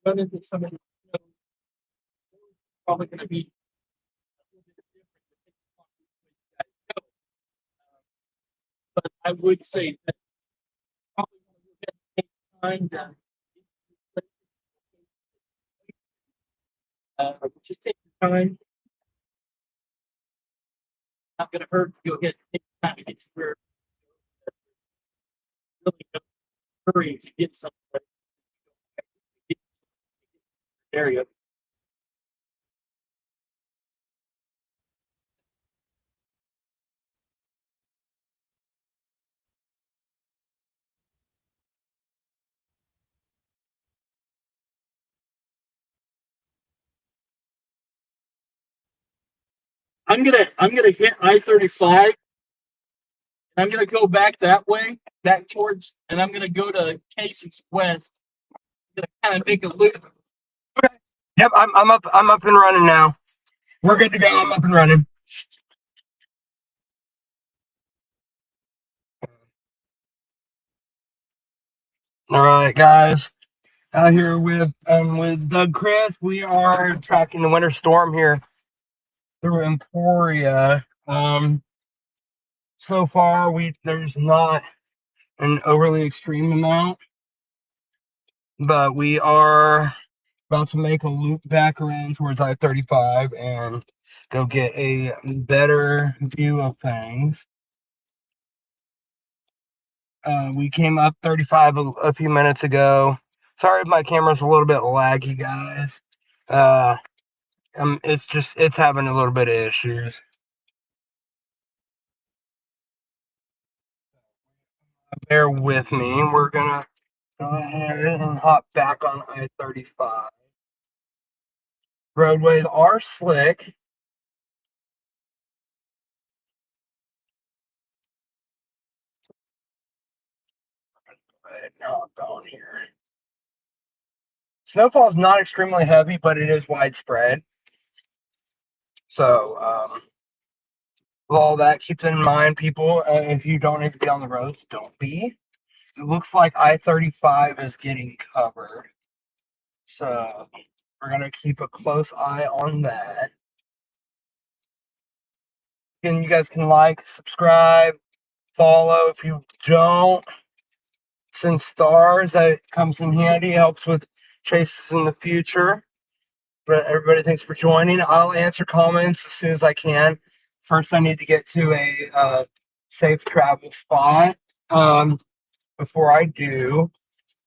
run into somebody, probably going to be a little bit different. But I would say that probably take time to just take your time. Not going to hurt. You'll take time to get to where really no hurry to get somewhere. Area. I'm gonna hit I-35. I'm gonna go back that way, back towards, and I'm gonna go to Casey's West. I'm gonna kind of make a loop. Okay. Yep, I'm up and running now. We're good to go. I'm up and running. All right, guys. Out here with Doug Chris. We are tracking the winter storm here through Emporia. So far there's not an overly extreme amount, but we are about to make a loop back around towards I-35 and go get a better view of things. We came up 35 a few minutes ago. Sorry if my camera's a little bit laggy, guys. It's having a little bit of issues. Bear with me. We're gonna go ahead and hop back on I-35. Roadways are slick. Now I'm going here. Snowfall is not extremely heavy, but it is widespread. So, with all that, keep in mind, people, if you don't need to be on the roads, don't be. It looks like I-35 is getting covered. So, we're going to keep a close eye on that. Again, you guys can like, subscribe, follow. If you don't, send stars. That comes in handy, helps with chases in the future. But everybody, thanks for joining. I'll answer comments as soon as I can. First, I need to get to a safe travel spot. Before I do,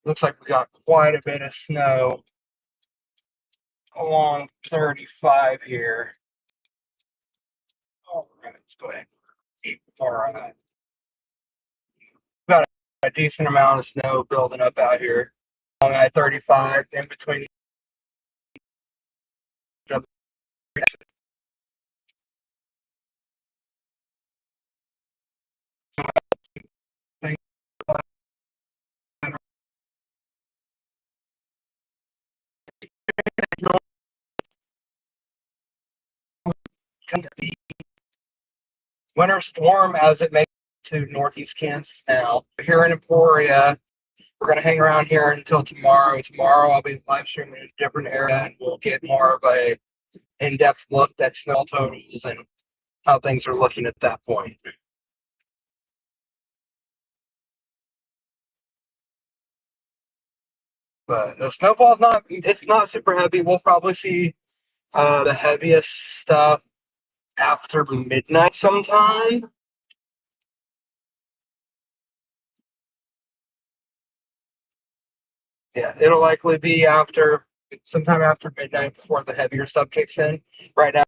looks like we got quite a bit of snow along 35 here. All right, let's go ahead. All right. Got a decent amount of snow building up out here along I-35 in between the winter storm as it makes to northeast Kansas now. Here in Emporia, we're going to hang around here until tomorrow. Tomorrow I'll be live streaming in a different area and we'll get more of a in-depth look at snow totals and how things are looking at that point. But the snowfall's it's not super heavy. We'll probably see the heaviest stuff after midnight sometime. Yeah, it'll likely be sometime after midnight before the heavier stuff kicks in. Right now,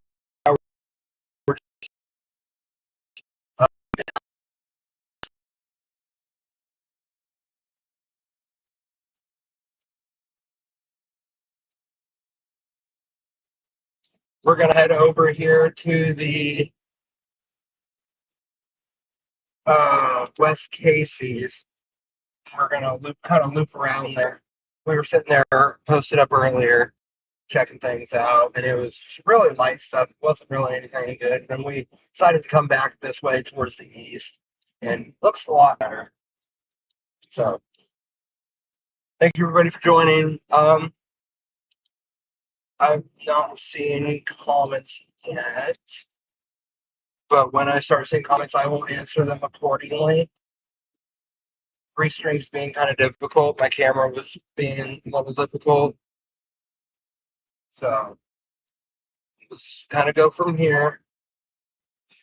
we're going to head over here to the West Casey's. We're going to kind of loop around there. We were sitting there posted up earlier, checking things out, and it was really light stuff. It wasn't really anything good. And we decided to come back this way towards the east, and it looks a lot better. So, thank you everybody for joining. I've not seen any comments yet, but when I start seeing comments, I will answer them accordingly. Restream's being kind of difficult. My camera was being a little difficult. So let's kind of go from here.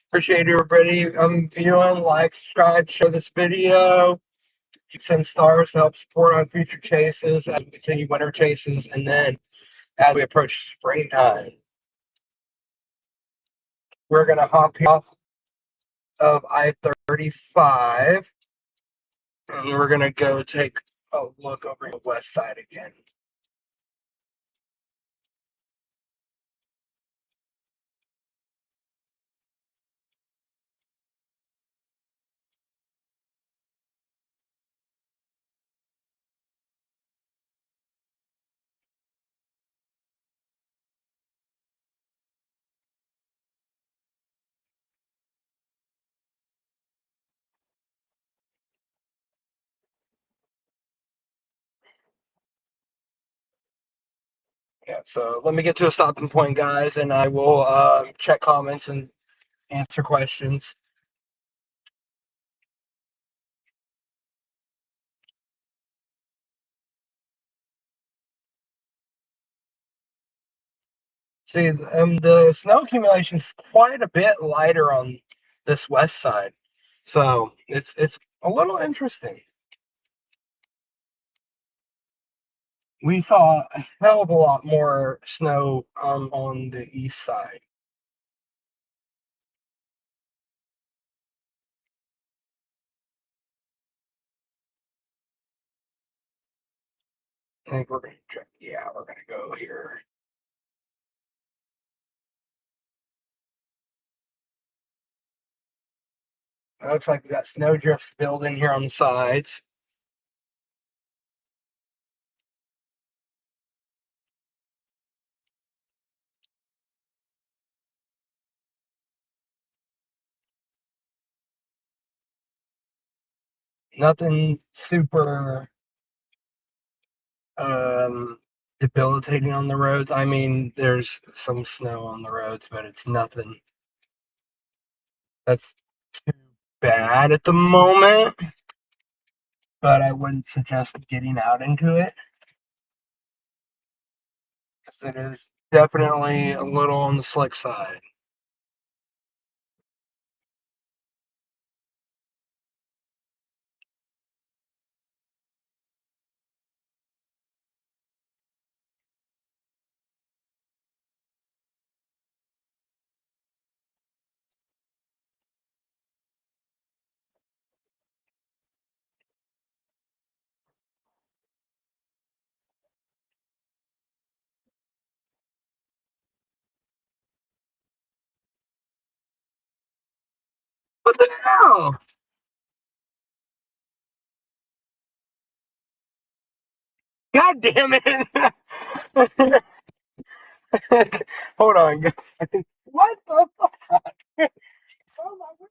Appreciate everybody viewing, like, subscribe, share this video. You send stars to help support on future chases as we continue winter chases, and then as we approach springtime, we're gonna hop off of I-35, and we're gonna go take a look over the west side again. Yeah, so let me get to a stopping point, guys, and I will check comments and answer questions. See, the snow accumulation is quite a bit lighter on this west side, so it's a little interesting. We saw a hell of a lot more snow on the east side. I think we're gonna check. Yeah, we're gonna go here. It looks like we got snow drifts building here on the sides. Nothing super debilitating on the roads. I mean, there's some snow on the roads, but it's nothing that's too bad at the moment. But I wouldn't suggest getting out into it, because it is definitely a little on the slick side. What the hell? God damn it! Hold on. What the fuck? Oh my God.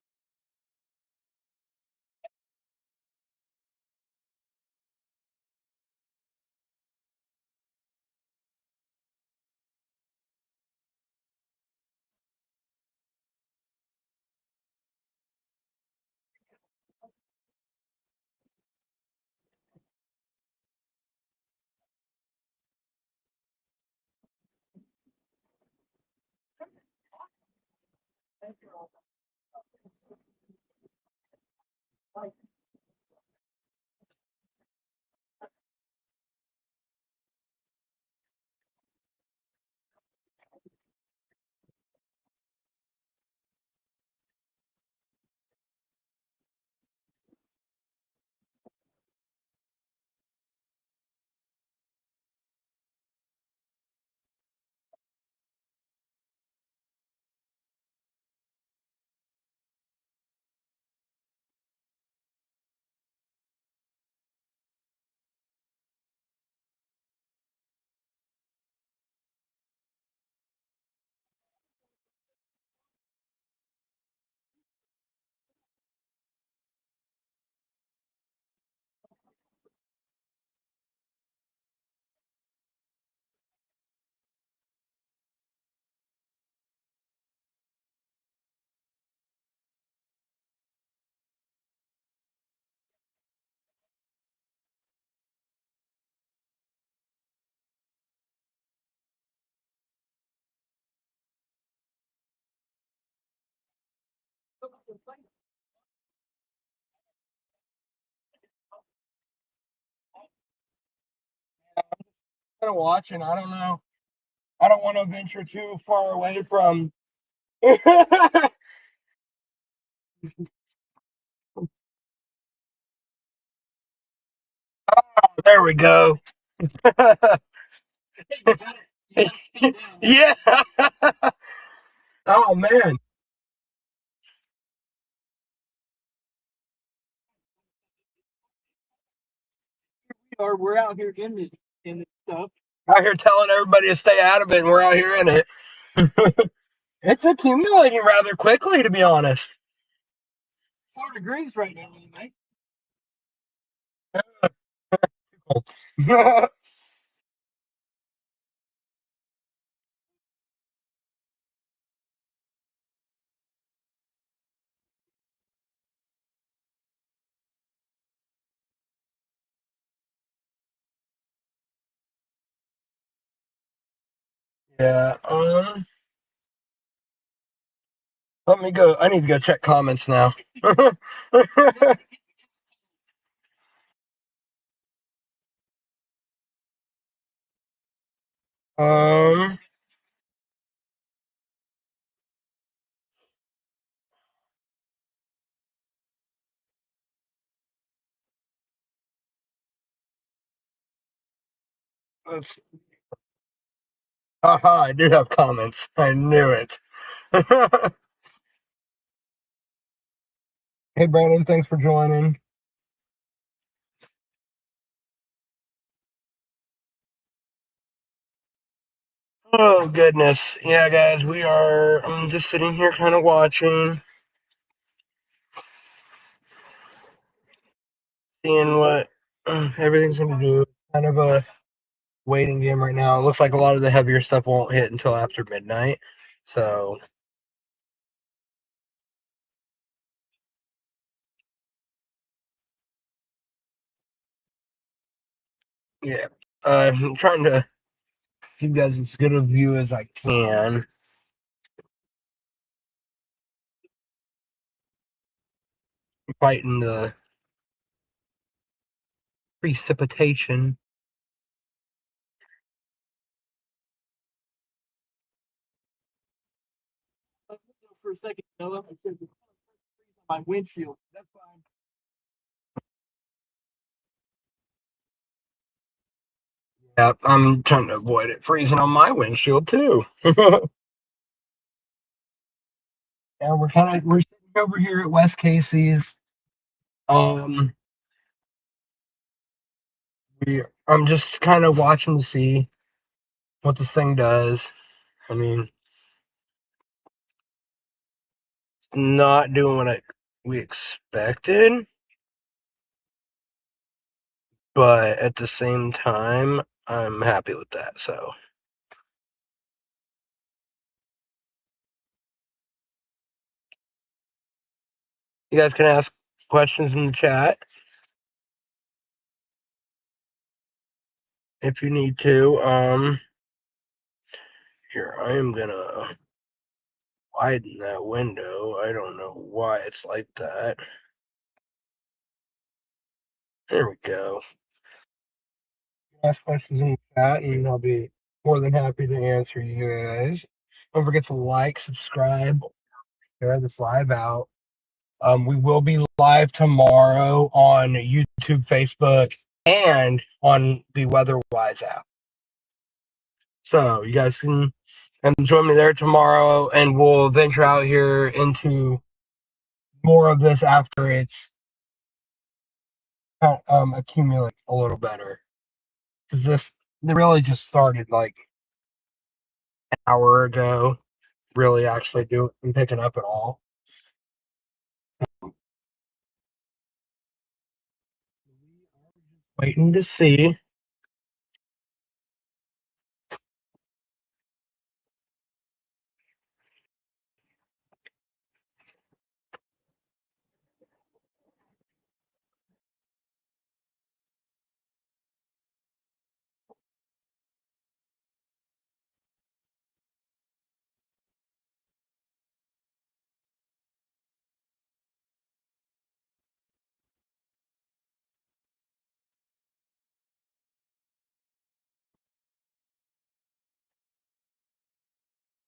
Kind of watching. I don't know. I don't want to venture too far away from. There we go. Yeah. Oh man. We're out here in this stuff. Out here telling everybody to stay out of it, and we're out here in it. It's accumulating rather quickly, to be honest. 4 degrees right now, mate. Yeah. Let me go. I need to go check comments now. um. Let's. Haha! I do have comments. I knew it. Hey, Brandon. Thanks for joining. Oh goodness. Yeah, guys. We are. I'm just sitting here, kind of watching, seeing what everything's gonna do. Kind of a waiting game right now. It looks like a lot of the heavier stuff won't hit until after midnight. So yeah, I'm trying to give you guys as good a view as I can. Fighting the precipitation. For a second, Noah, I said my windshield. That's fine. Yep, I'm trying to avoid it freezing on my windshield too. Yeah, we're sitting over here at West Casey's. Um, I'm just kind of watching to see what this thing does. I mean, it's not doing what we expected, but at the same time, I'm happy with that. So you guys can ask questions in the chat if you need to. Here I am gonna widen that window. I don't know why it's like that. There we go. Ask questions in the chat, and I'll be more than happy to answer you guys. Don't forget to like, subscribe, share this live out. We will be live tomorrow on YouTube, Facebook, and on the WeatherWise app. So you guys can join me there tomorrow, and we'll venture out here into more of this after it's accumulate a little better. Because this really just started like an hour ago. Really, actually doing and picking up at all. Waiting to see.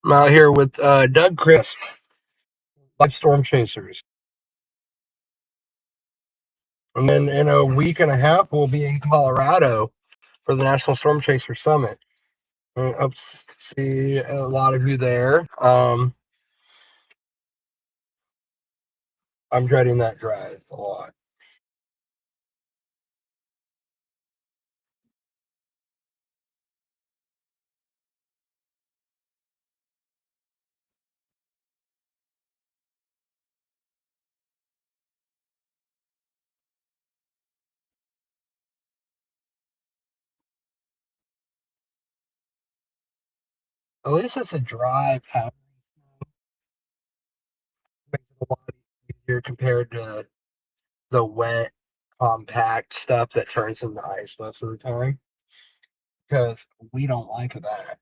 I'm out here with Doug Chris, Life Storm Chasers. And then in a week and a half, we'll be in Colorado for the National Storm Chaser Summit. I hope to see a lot of you there. I'm dreading that drive a lot. At least it's a drive happening. Makes it a lot easier compared to the wet, compact stuff that turns into ice most of the time. Because we don't like that.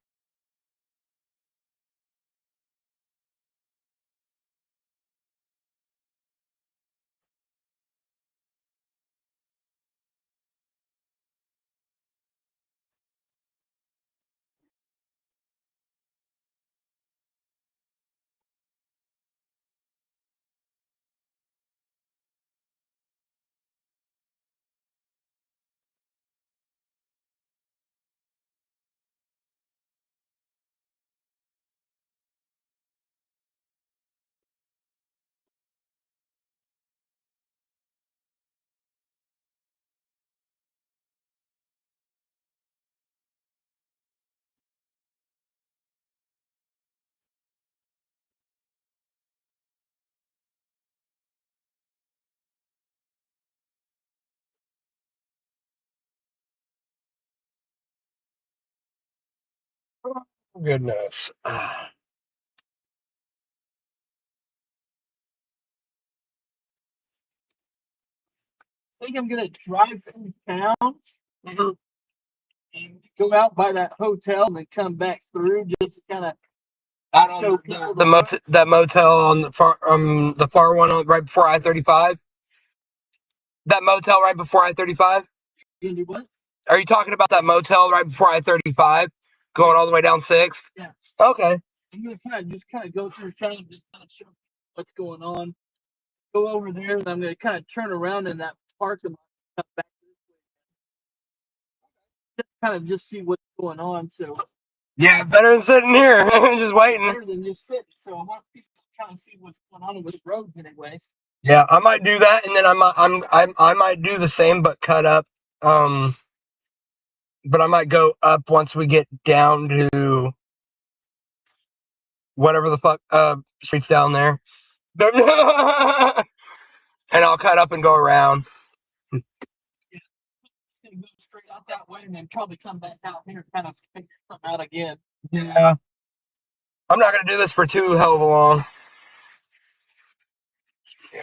Oh, goodness. I think I'm gonna drive through town and go out by that hotel and then come back through just to kind of Out on that motel on the far one right before I-35. That motel right before I-35. you do what? Are you talking about that motel right before I-35, going all the way down 6th? Yeah. Okay. I'm gonna kind of go through town and just kind of show what's going on. Go over there and I'm gonna kind of turn around in that parking lot, come back this way, just kind of just see what's going on. So Yeah, better than sitting here just waiting. better than just sitting. So I want people to kind of see what's going on with the roads anyway. Yeah, I might do that, and then I might do the same, but cut up. But I might go up once we get down to whatever the fuck streets down there, and I'll cut up and go around. Yeah, just gonna go straight out that way and then probably come back out here and kind of figure something out again. Yeah, I'm not gonna do this for too hell of a long. Yeah.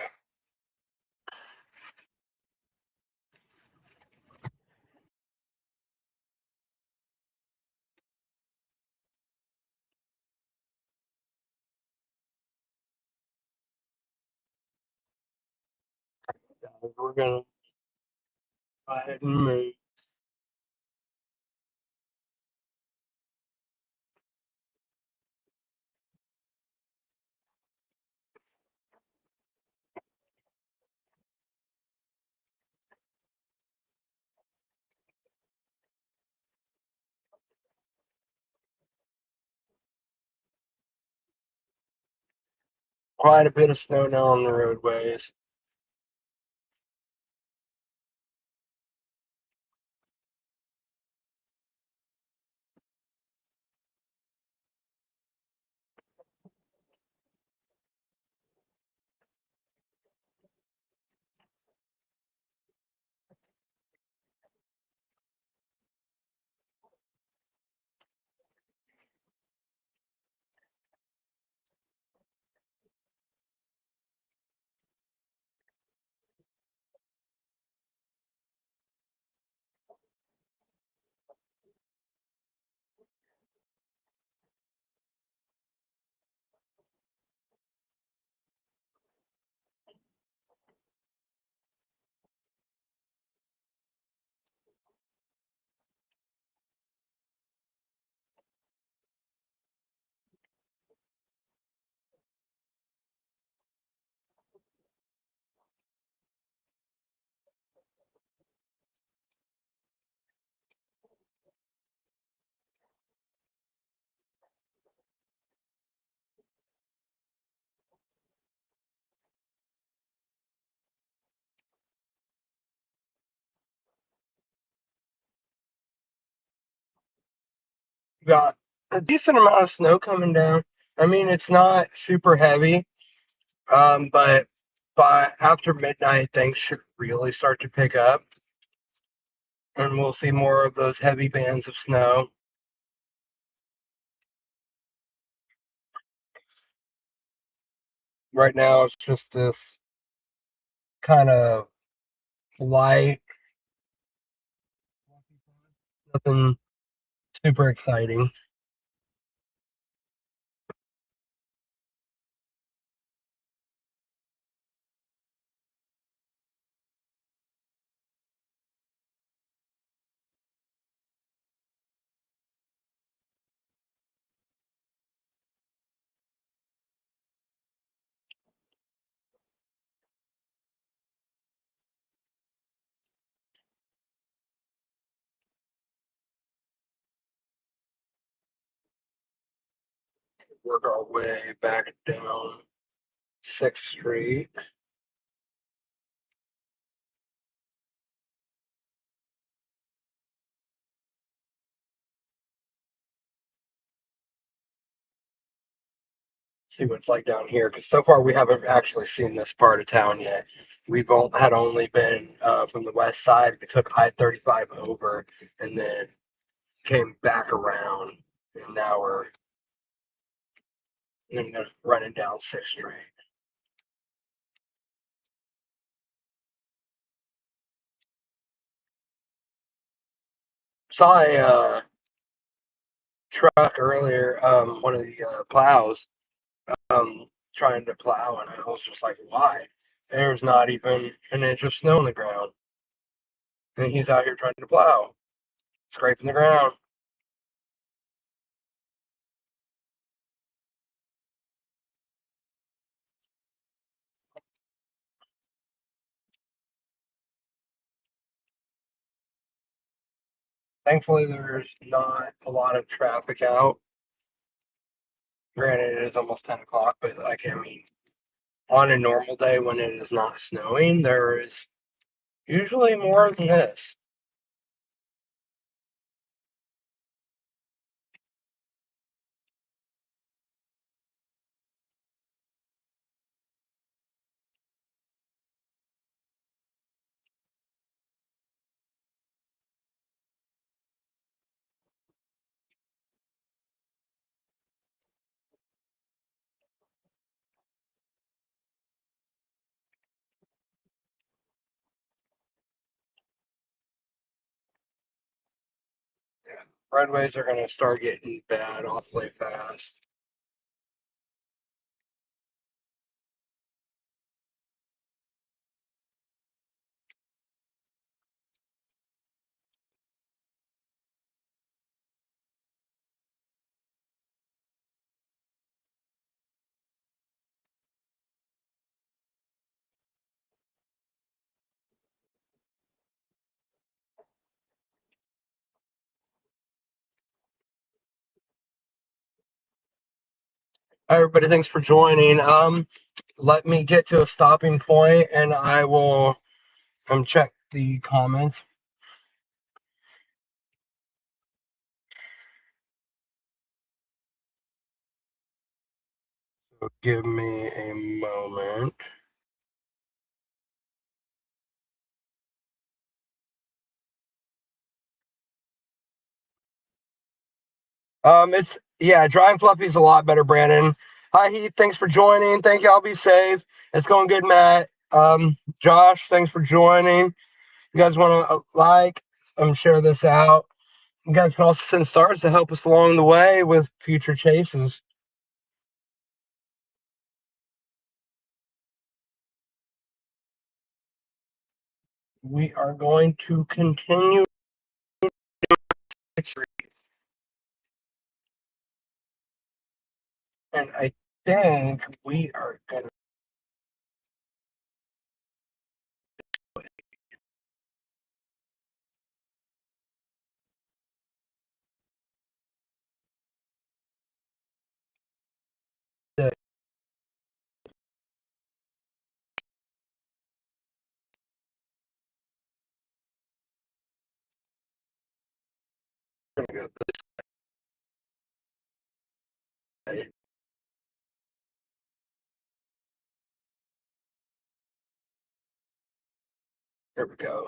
We're gonna go ahead and move. Quite a bit of snow now on the roadways. Got a decent amount of snow coming down. I mean, it's not super heavy, but by after midnight, things should really start to pick up, and we'll see more of those heavy bands of snow. Right now, it's just this kind of light, nothing super exciting. Work our way back down 6th Street. See what it's like down here, because so far we haven't actually seen this part of town yet. We've had only been from the west side. We took I-35 over and then came back around, and now we're running down 6th Street. Saw a truck earlier, one of the plows, trying to plow, and I was just like, why? There's not even an inch of snow on the ground, and he's out here trying to plow, scraping the ground. Thankfully, there's not a lot of traffic out. Granted, it is almost 10 o'clock, but like, I mean, on a normal day when it is not snowing, there is usually more than this. Roadways are going to start getting bad awfully fast. Hi, everybody, thanks for joining. Let me get to a stopping point, and I will check the comments. So give me a moment. It's dry and fluffy is a lot better, Brandon. Hi, Heath. Thanks for joining. Thank you. I'll be safe. It's going good, Matt. Josh, thanks for joining. You guys want to share this out. You guys can also send stars to help us along the way with future chases. We are going to continue. And I think we are going to go There we go.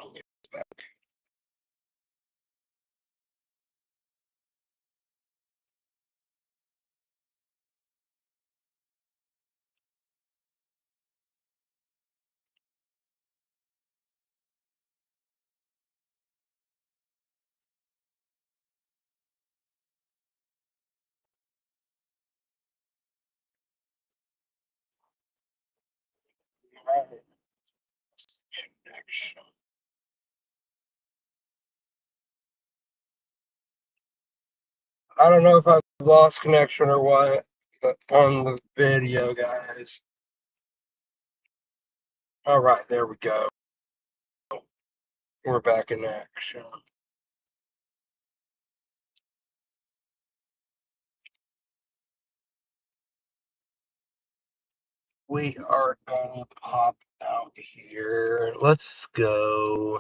I don't know if I've lost connection or what, but on the video, guys. All right, there we go. We're back in action. We are gonna pop out here. Let's go.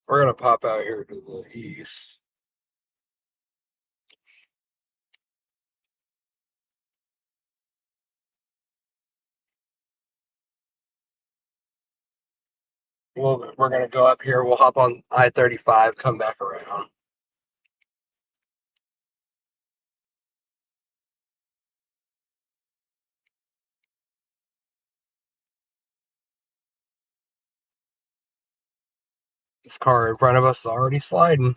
We're gonna pop out here to the east. We're gonna go up here. We'll hop on I-35, come back around. This car in front of us is already sliding.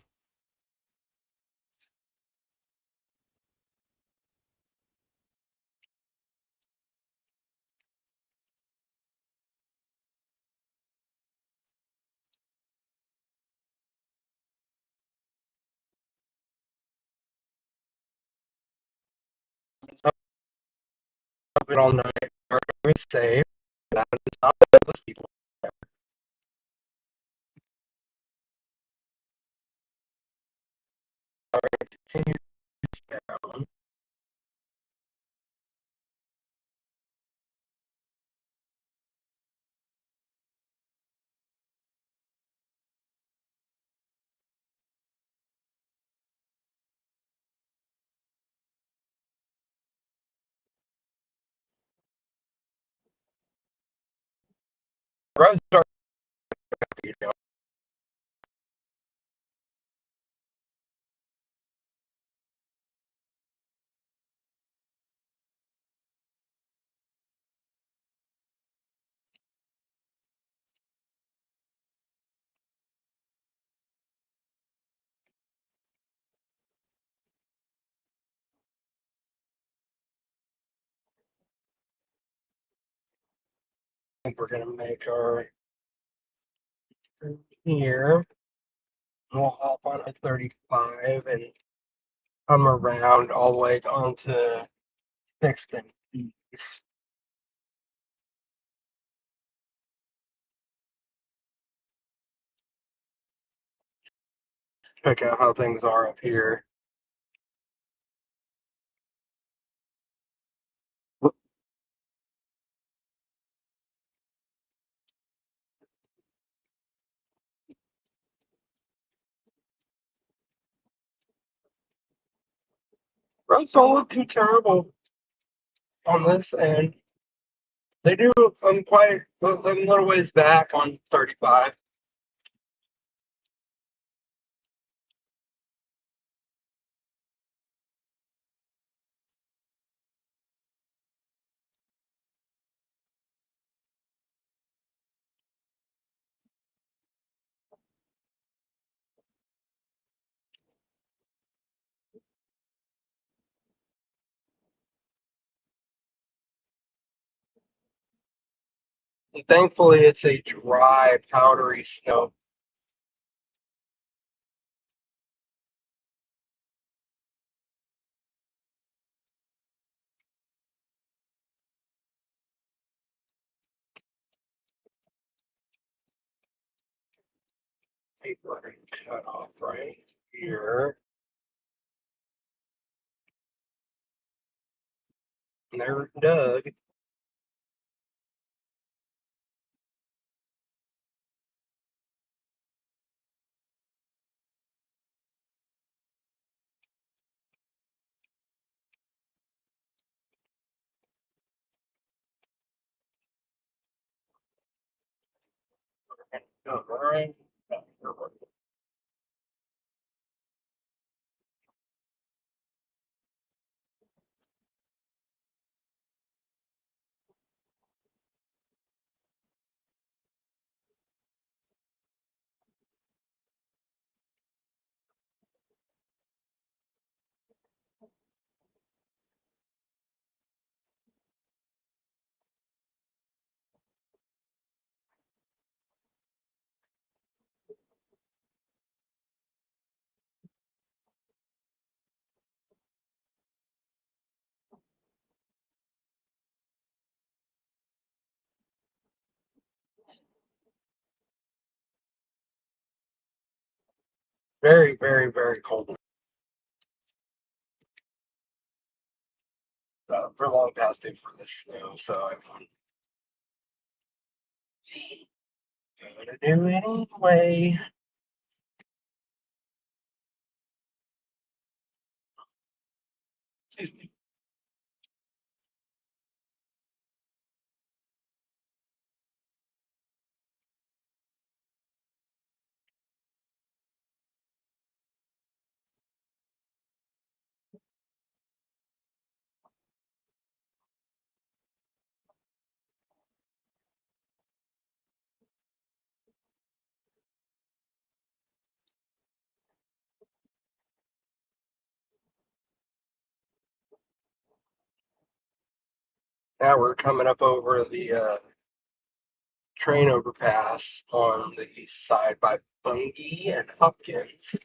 Up it all night. We're safe. That is not those people. Continue down. Roads are, you know, I think we're gonna make our here. We'll hop on I-35 and come around all the way onto Sixth and East. Check out how things are up here. Roads don't look too terrible on this end. They do quite a little ways back on 35. And thankfully, it's a dry, powdery snow. Paper cut off right here. And there's Doug. All right. Very, very, very cold. We're long past due for this snow, so I'm gonna do it anyway. Excuse me. Now we're coming up over the train overpass on the east side by Bungie and Hopkins.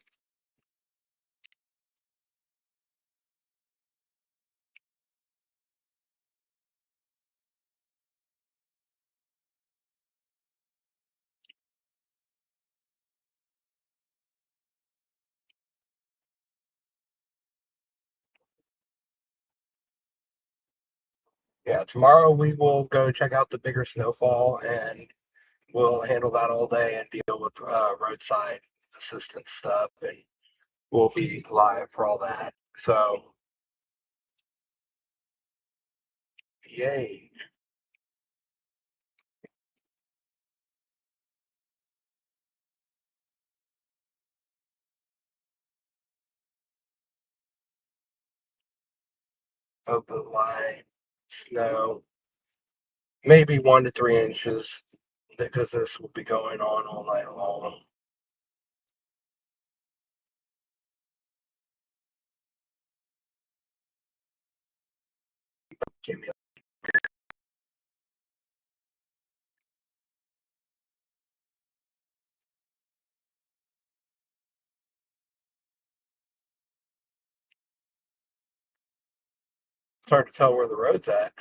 Yeah, tomorrow we will go check out the bigger snowfall, and we'll handle that all day and deal with roadside assistance stuff, and we'll be live for all that. So, yay. Open line, snow, maybe 1 to 3 inches, because this will be going on all night long. Give me It's hard to tell where the road's at.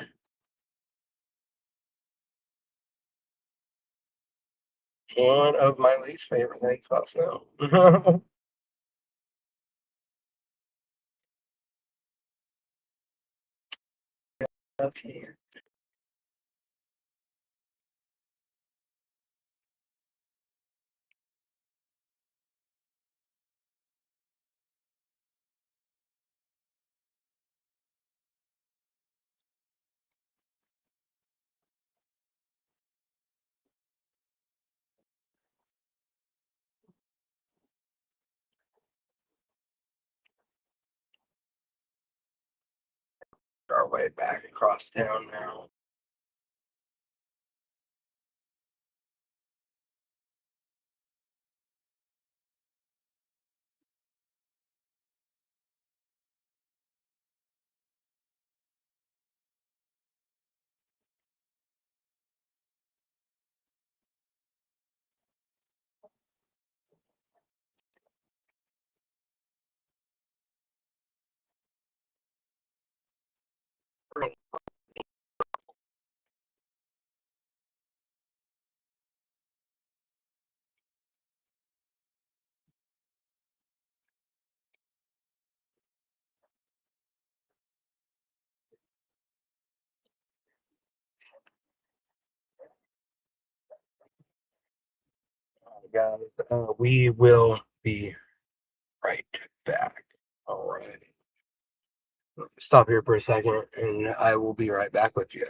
One of my least favorite things about snow. Okay. Our way back across town now. Guys, we will be right back. All right. Stop here for a second, and I will be right back with you.